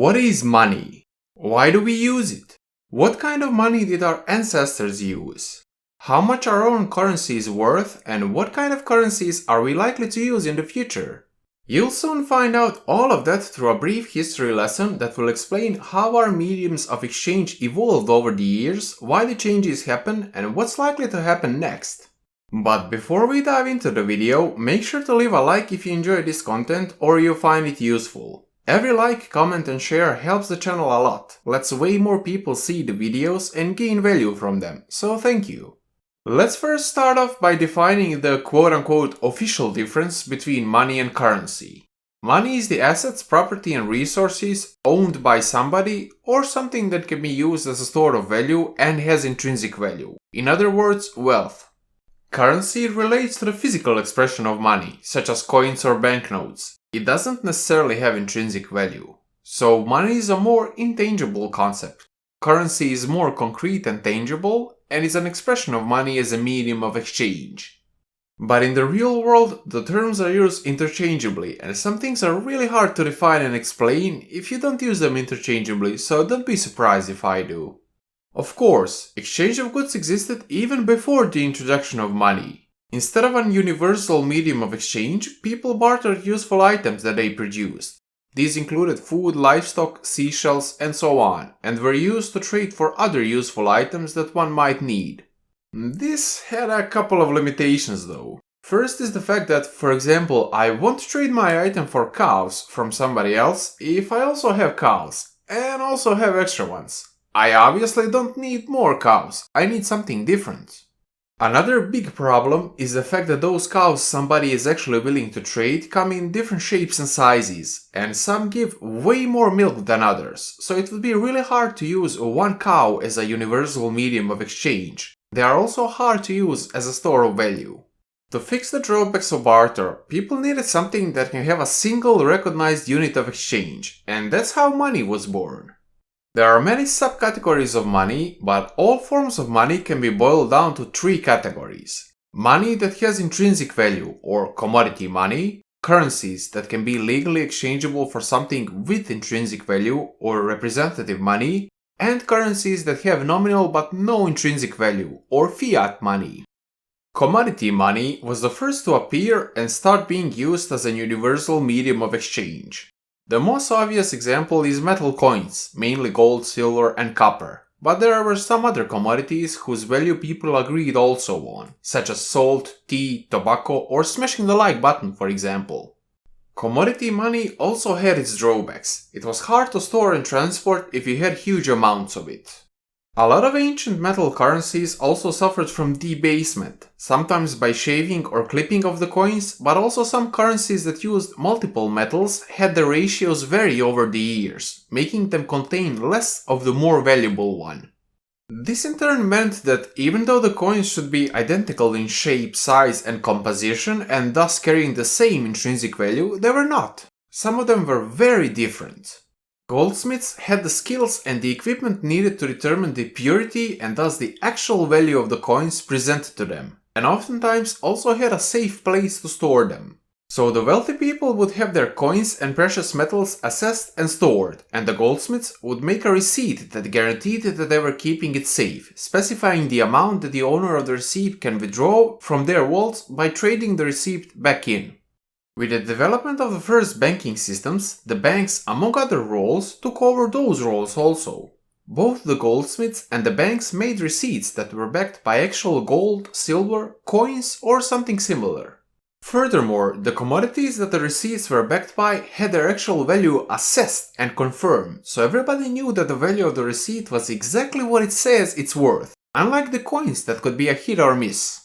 What is money? Why do we use it? What kind of money did our ancestors use? How much our own currency is worth, and what kind of currencies are we likely to use in the future? You'll soon find out all of that through a brief history lesson that will explain how our mediums of exchange evolved over the years, why the changes happen, and what's likely to happen next. But before we dive into the video, make sure to leave a like if you enjoy this content or you find it useful. Every like, comment and share helps the channel a lot, lets way more people see the videos and gain value from them, so thank you. Let's first start off by defining the quote-unquote official difference between money and currency. Money is the assets, property and resources owned by somebody or something that can be used as a store of value and has intrinsic value. In other words, wealth. Currency relates to the physical expression of money, such as coins or banknotes. It doesn't necessarily have intrinsic value. So money is a more intangible concept. Currency is more concrete and tangible, and is an expression of money as a medium of exchange. But in the real world, the terms are used interchangeably, and some things are really hard to define and explain if you don't use them interchangeably, so don't be surprised if I do. Of course, exchange of goods existed even before the introduction of money. Instead of an universal medium of exchange, people bartered useful items that they produced. These included food, livestock, seashells, and so on, and were used to trade for other useful items that one might need. This had a couple of limitations though. First is the fact that, for example, I won't trade my item for cows from somebody else if I also have cows, and also have extra ones. I obviously don't need more cows, I need something different. Another big problem is the fact that those cows somebody is actually willing to trade come in different shapes and sizes, and some give way more milk than others, so it would be really hard to use one cow as a universal medium of exchange. They are also hard to use as a store of value. To fix the drawbacks of barter, people needed something that can have a single recognized unit of exchange, and that's how money was born. There are many subcategories of money, but all forms of money can be boiled down to three categories. Money that has intrinsic value, or commodity money, currencies that can be legally exchangeable for something with intrinsic value, or representative money, and currencies that have nominal but no intrinsic value, or fiat money. Commodity money was the first to appear and start being used as a universal medium of exchange. The most obvious example is metal coins, mainly gold, silver and copper, but there were some other commodities whose value people agreed also on, such as salt, tea, tobacco or smashing the like button for example. Commodity money also had its drawbacks. It was hard to store and transport if you had huge amounts of it. A lot of ancient metal currencies also suffered from debasement, sometimes by shaving or clipping of the coins, but also some currencies that used multiple metals had the ratios vary over the years, making them contain less of the more valuable one. This in turn meant that even though the coins should be identical in shape, size and composition and thus carrying the same intrinsic value, they were not. Some of them were very different. Goldsmiths had the skills and the equipment needed to determine the purity and thus the actual value of the coins presented to them, and oftentimes also had a safe place to store them. So the wealthy people would have their coins and precious metals assessed and stored, and the goldsmiths would make a receipt that guaranteed that they were keeping it safe, specifying the amount that the owner of the receipt can withdraw from their vaults by trading the receipt back in. With the development of the first banking systems, the banks, among other roles, took over those roles also. Both the goldsmiths and the banks made receipts that were backed by actual gold, silver, coins or something similar. Furthermore, the commodities that the receipts were backed by had their actual value assessed and confirmed, so everybody knew that the value of the receipt was exactly what it says it's worth, unlike the coins that could be a hit or miss.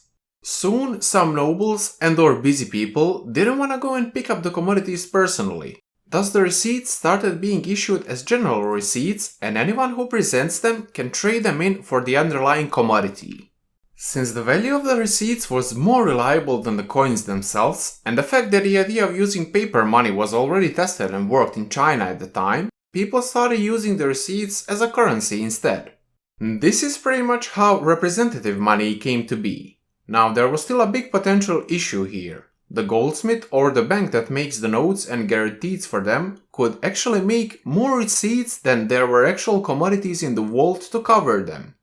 Soon, some nobles and/or busy people didn't want to go and pick up the commodities personally. Thus the receipts started being issued as general receipts, and anyone who presents them can trade them in for the underlying commodity. Since the value of the receipts was more reliable than the coins themselves, and the fact that the idea of using paper money was already tested and worked in China at the time, people started using the receipts as a currency instead. This is pretty much how representative money came to be. Now, there was still a big potential issue here. The goldsmith or the bank that makes the notes and guarantees for them could actually make more receipts than there were actual commodities in the world to cover them.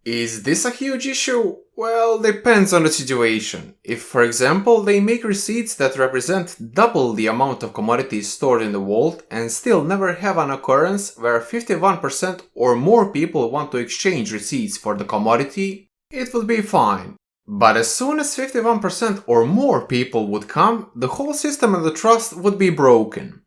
Is this a huge issue? Well, depends on the situation. If, for example, they make receipts that represent double the amount of commodities stored in the world and still never have an occurrence where 51% or more people want to exchange receipts for the commodity, it would be fine. But as soon as 51% or more people would come, the whole system and the trust would be broken.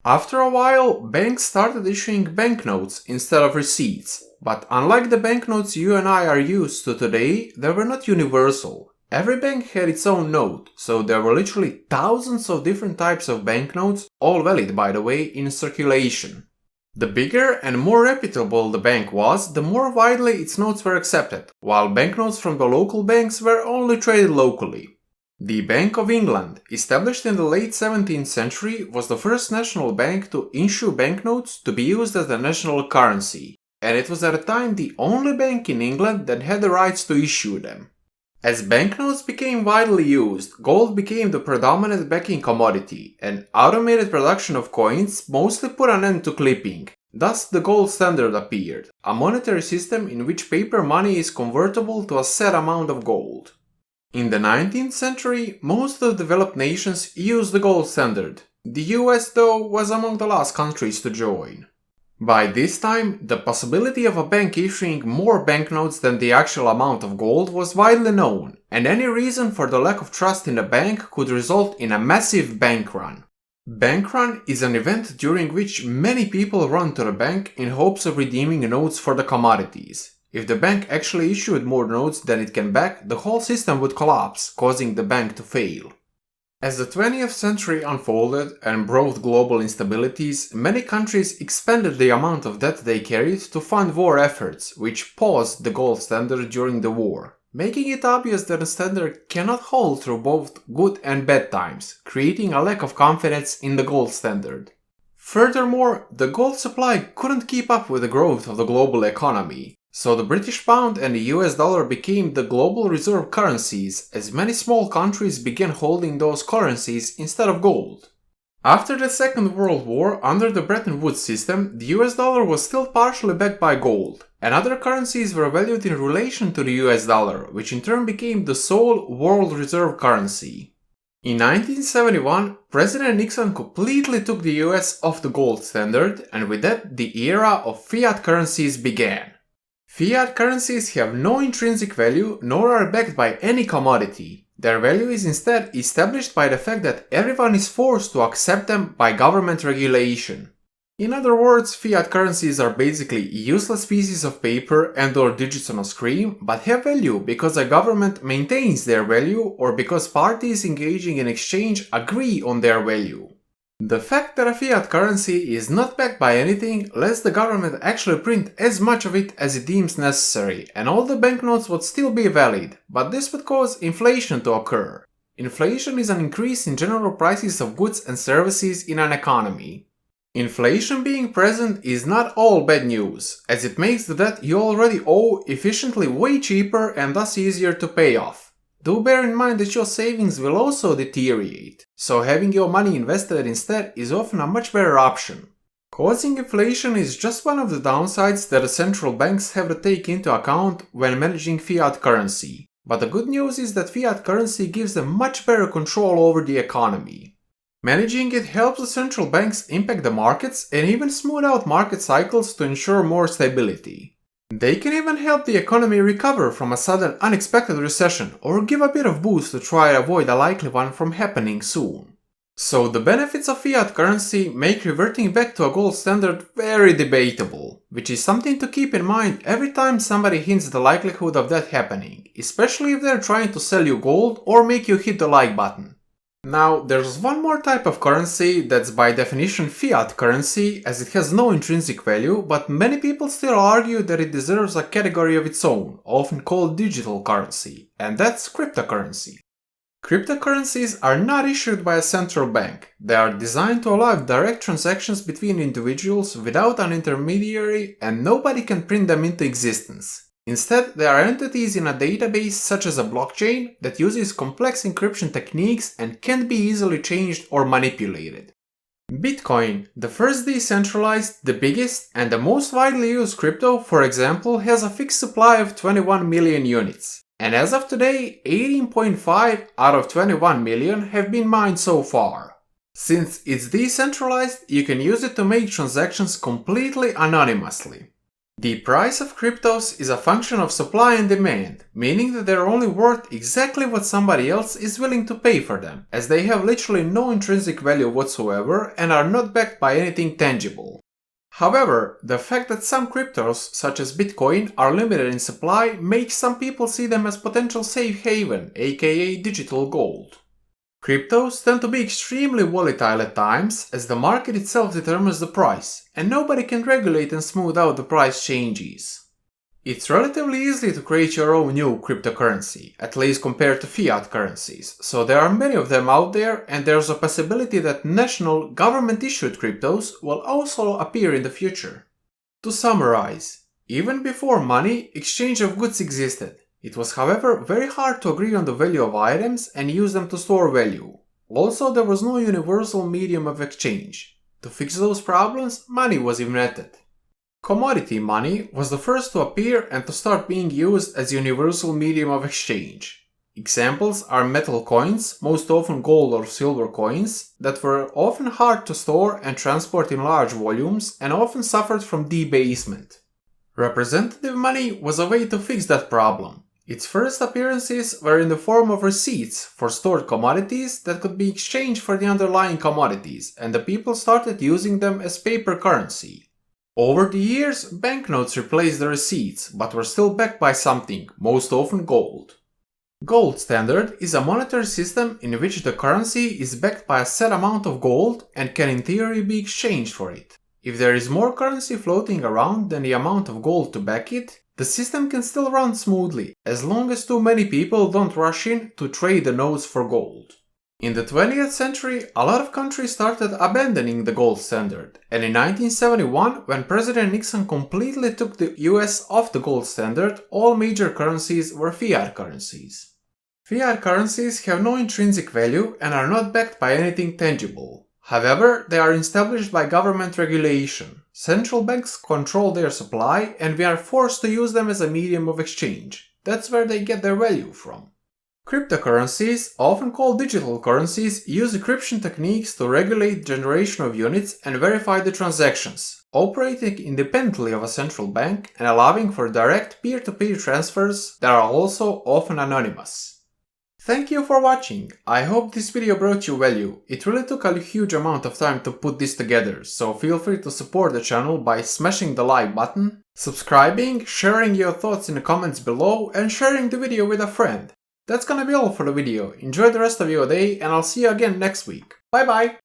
After a while, banks started issuing banknotes instead of receipts. But unlike the banknotes you and I are used to today, they were not universal. Every bank had its own note, so there were literally thousands of different types of banknotes, all valid by the way, in circulation. The bigger and more reputable the bank was, the more widely its notes were accepted, while banknotes from the local banks were only traded locally. The Bank of England, established in the late 17th century, was the first national bank to issue banknotes to be used as the national currency, and it was at the time the only bank in England that had the rights to issue them. As banknotes became widely used, gold became the predominant backing commodity, and automated production of coins mostly put an end to clipping. Thus the gold standard appeared, a monetary system in which paper money is convertible to a set amount of gold. In the 19th century, most of the developed nations used the gold standard. The US, though, was among the last countries to join. By this time, the possibility of a bank issuing more banknotes than the actual amount of gold was widely known, and any reason for the lack of trust in the bank could result in a massive bank run. Bank run is an event during which many people run to the bank in hopes of redeeming notes for the commodities. If the bank actually issued more notes than it can back, the whole system would collapse, causing the bank to fail. As the 20th century unfolded and brought global instabilities, many countries expanded the amount of debt they carried to fund war efforts, which paused the gold standard during the war, making it obvious that the standard cannot hold through both good and bad times, creating a lack of confidence in the gold standard. Furthermore, the gold supply couldn't keep up with the growth of the global economy. So the British pound and the US dollar became the global reserve currencies, as many small countries began holding those currencies instead of gold. After the Second World War, under the Bretton Woods system, the US dollar was still partially backed by gold, and other currencies were valued in relation to the US dollar, which in turn became the sole world reserve currency. In 1971, President Nixon completely took the US off the gold standard, and with that, the era of fiat currencies began. Fiat currencies have no intrinsic value nor are backed by any commodity. Their value is instead established by the fact that everyone is forced to accept them by government regulation. In other words, fiat currencies are basically useless pieces of paper and/or digits on a screen, but have value because a government maintains their value or because parties engaging in exchange agree on their value. The fact that a fiat currency is not backed by anything lets the government actually print as much of it as it deems necessary, and all the banknotes would still be valid, but this would cause inflation to occur. Inflation is an increase in general prices of goods and services in an economy. Inflation being present is not all bad news, as it makes the debt you already owe efficiently way cheaper and thus easier to pay off. Do bear in mind that your savings will also deteriorate, so having your money invested instead is often a much better option. Causing inflation is just one of the downsides that the central banks have to take into account when managing fiat currency, but the good news is that fiat currency gives them much better control over the economy. Managing it helps the central banks impact the markets and even smooth out market cycles to ensure more stability. They can even help the economy recover from a sudden unexpected recession or give a bit of boost to try to avoid a likely one from happening soon. So the benefits of fiat currency make reverting back to a gold standard very debatable, which is something to keep in mind every time somebody hints at the likelihood of that happening, especially if they're trying to sell you gold or make you hit the like button. Now, there's one more type of currency that's by definition fiat currency, as it has no intrinsic value, but many people still argue that it deserves a category of its own, often called digital currency, and that's cryptocurrency. Cryptocurrencies are not issued by a central bank. They are designed to allow direct transactions between individuals without an intermediary, and nobody can print them into existence. Instead, they are entities in a database such as a blockchain that uses complex encryption techniques and can't be easily changed or manipulated. Bitcoin, the first decentralized, the biggest, and the most widely used crypto, for example, has a fixed supply of 21 million units. And as of today, 18.5 out of 21 million have been mined so far. Since it's decentralized, you can use it to make transactions completely anonymously. The price of cryptos is a function of supply and demand, meaning that they're only worth exactly what somebody else is willing to pay for them, as they have literally no intrinsic value whatsoever and are not backed by anything tangible. However, the fact that some cryptos, such as Bitcoin, are limited in supply makes some people see them as potential safe haven, aka digital gold. Cryptos tend to be extremely volatile at times, as the market itself determines the price, and nobody can regulate and smooth out the price changes. It's relatively easy to create your own new cryptocurrency, at least compared to fiat currencies, so there are many of them out there, and there's a possibility that national, government-issued cryptos will also appear in the future. To summarize, even before money, exchange of goods existed. It was, however, very hard to agree on the value of items and use them to store value. Also, there was no universal medium of exchange. To fix those problems, money was invented. Commodity money was the first to appear and to start being used as universal medium of exchange. Examples are metal coins, most often gold or silver coins, that were often hard to store and transport in large volumes and often suffered from debasement. Representative money was a way to fix that problem. Its first appearances were in the form of receipts for stored commodities that could be exchanged for the underlying commodities, and the people started using them as paper currency. Over the years, banknotes replaced the receipts, but were still backed by something, most often gold. Gold standard is a monetary system in which the currency is backed by a set amount of gold and can in theory be exchanged for it. If there is more currency floating around than the amount of gold to back it, the system can still run smoothly, as long as too many people don't rush in to trade the notes for gold. In the 20th century, a lot of countries started abandoning the gold standard, and in 1971, when President Nixon completely took the US off the gold standard, all major currencies were fiat currencies. Fiat currencies have no intrinsic value and are not backed by anything tangible. However, they are established by government regulation. Central banks control their supply, and we are forced to use them as a medium of exchange. That's where they get their value from. Cryptocurrencies, often called digital currencies, use encryption techniques to regulate generation of units and verify the transactions, operating independently of a central bank and allowing for direct peer-to-peer transfers that are also often anonymous. Thank you for watching. I hope this video brought you value. It really took a huge amount of time to put this together, so feel free to support the channel by smashing the like button, subscribing, sharing your thoughts in the comments below, and sharing the video with a friend. That's gonna be all for the video. Enjoy the rest of your day, and I'll see you again next week. Bye bye!